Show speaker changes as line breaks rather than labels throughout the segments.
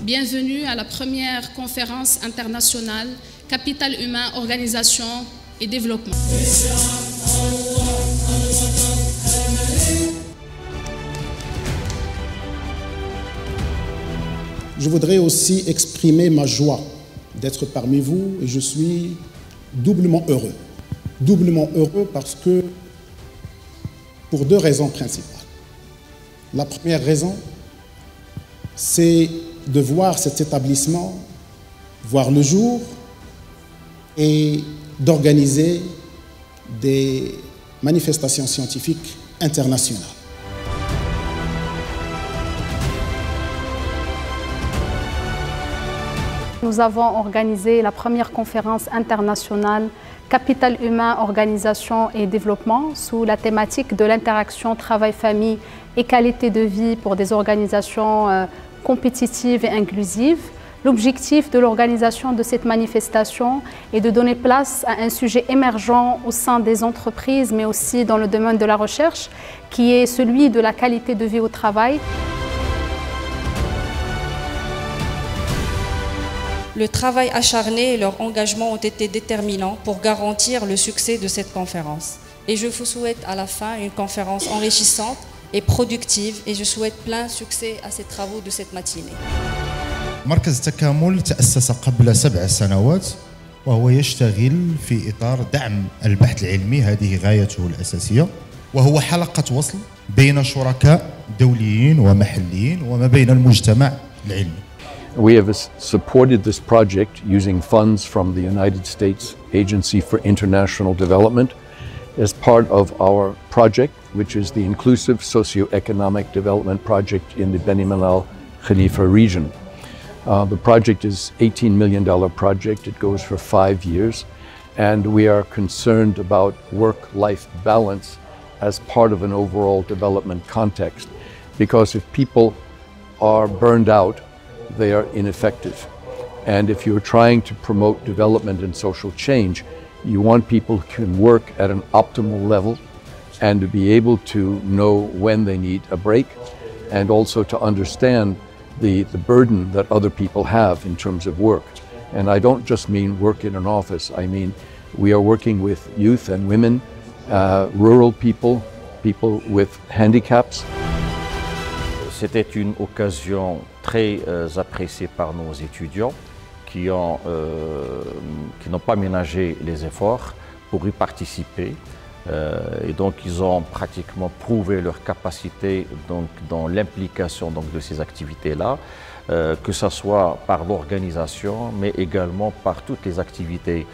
Bienvenue à la première conférence internationale Capital humain, organisation et développement.
Je voudrais aussi exprimer ma joie d'être parmi vous et je suis doublement heureux. Doublement heureux parce que, pour deux raisons principales. La première raison, c'est de voir cet établissement voir le jour et d'organiser des manifestations scientifiques internationales.
Nous avons organisé la première conférence internationale Capital humain, organisation et développement sous la thématique de l'interaction travail-famille et qualité de vie pour des organisations compétitives et inclusives. L'objectif de l'organisation de cette manifestation est de donner place à un sujet émergent au sein des entreprises, mais aussi dans le domaine de la recherche, qui est celui de la qualité de vie au travail.
Le travail acharné et leur engagement ont été déterminants pour garantir le succès de cette conférence. Et je vous souhaite à la fin une conférence enrichissante et productive et je souhaite plein succès à ces travaux de cette matinée.
مركز تكامل تأسس قبل 7 سنوات وهو يشتغل في إطار دعم البحث العلمي، هذه غايته الأساسية، وهو حلقة وصل بين شركاء دوليين ومحليين وما بين المجتمع العلمي.
We have supported this project using funds from the United States Agency for International Development as part of our project, which is the Inclusive Socioeconomic Development Project in the Beni Mellal Khalifa region. The project is an $18 million project. It goes for 5 years, and we are concerned about work-life balance as part of an overall development context, because if people are burned out, they are ineffective. And if you're trying to promote development and social change, you want people who can work at an optimal level and to be able to know when they need a break and also to understand the burden that other people have in terms of work. And I don't just mean work in an office, I mean we are working with youth and women, rural people, people with handicaps.
C'était une occasion très appréciée par nos étudiants qui n'ont pas ménagé les efforts pour y participer. Et donc ils ont pratiquement prouvé leur capacité donc, dans l'implication de ces activités-là, que ce soit par l'organisation, mais également par toutes les activités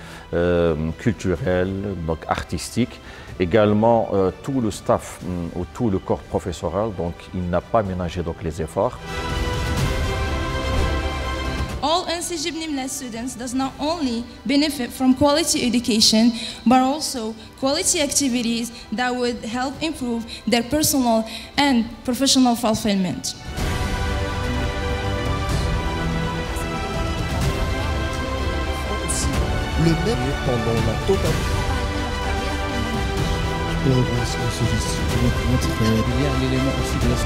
culturelles, donc artistiques. Également tout le staff ou tout le corps professoral, donc il n'a pas ménagé donc, les efforts.
All NCG BNIMLA students does not only benefit from quality education, but also quality activities that would help improve their personal and professional fulfillment.
Le même pendant la totalité. Il y a un élément aussi de la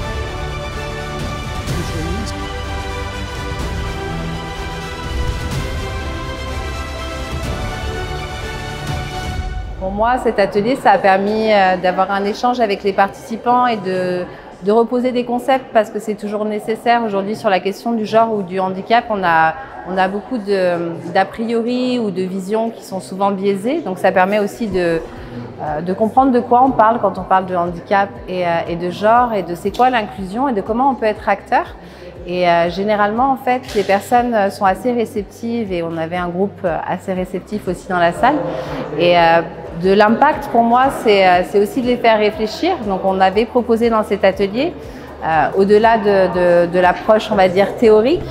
Pour moi, cet atelier, ça a permis d'avoir un échange avec les participants et de reposer des concepts parce que c'est toujours nécessaire aujourd'hui sur la question du genre ou du handicap. On a beaucoup d'a priori ou de visions qui sont souvent biaisées. Donc ça permet aussi de comprendre de quoi on parle quand on parle de handicap et de genre et de c'est quoi l'inclusion et de comment on peut être acteur. Et généralement, en fait, les personnes sont assez réceptives et on avait un groupe assez réceptif aussi dans la salle. Et de l'impact, pour moi, c'est aussi de les faire réfléchir. Donc, on avait proposé dans cet atelier, au-delà de l'approche, on va dire, théorique,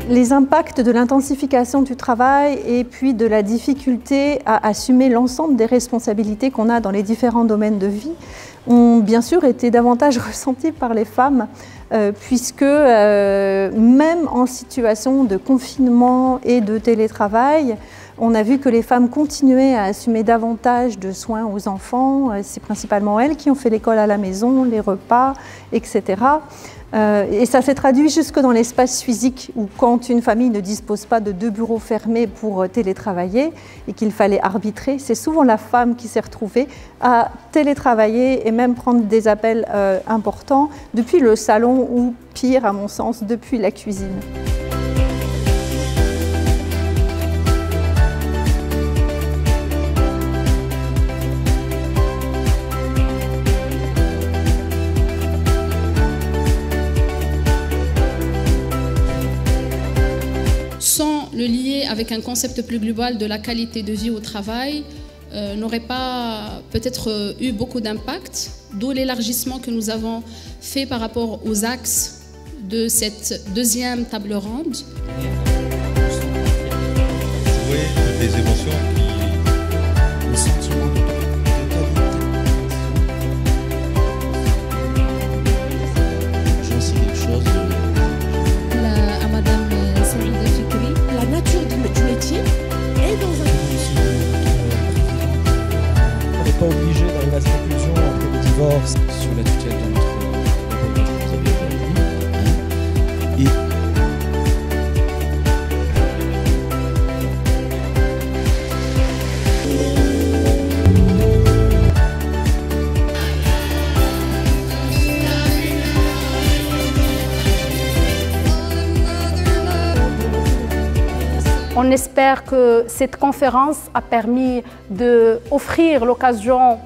les impacts de l'intensification du travail et puis de la difficulté à assumer l'ensemble des responsabilités qu'on a dans les différents domaines de vie ont bien sûr été davantage ressentis par les femmes puisque même en situation de confinement et de télétravail, On a vu que les femmes continuaient à assumer davantage de soins aux enfants. C'est principalement elles qui ont fait l'école à la maison, les repas, etc. Et ça s'est traduit jusque dans l'espace physique où quand une famille ne dispose pas de 2 bureaux fermés pour télétravailler et qu'il fallait arbitrer, c'est souvent la femme qui s'est retrouvée à télétravailler et même prendre des appels importants depuis le salon ou pire à mon sens, depuis la cuisine.
Sans le lier avec un concept plus global de la qualité de vie au travail, n'aurait pas peut-être eu beaucoup d'impact, d'où l'élargissement que nous avons fait par rapport aux axes de cette deuxième table ronde.
Des émotions le sentiment de qualité. J'ai aussi quelque chose
à Madame Saïda Fikri.
La nature du métier est dans un...
On n'est pas obligé d'arriver à cette conclusion après le divorce sur la tutelle de notre
On espère que cette conférence a permis d'offrir l'occasion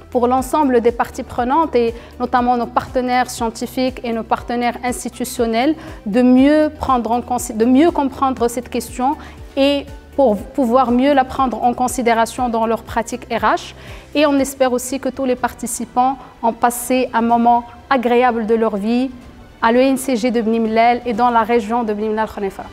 pour l'ensemble des parties prenantes et notamment nos partenaires scientifiques et nos partenaires institutionnels de mieux comprendre cette question et pour pouvoir mieux la prendre en considération dans leurs pratiques RH. Et on espère aussi que tous les participants ont passé un moment agréable de leur vie à l'ENCG de Bni Mellal et dans la région de Bni Mellal Khalifa.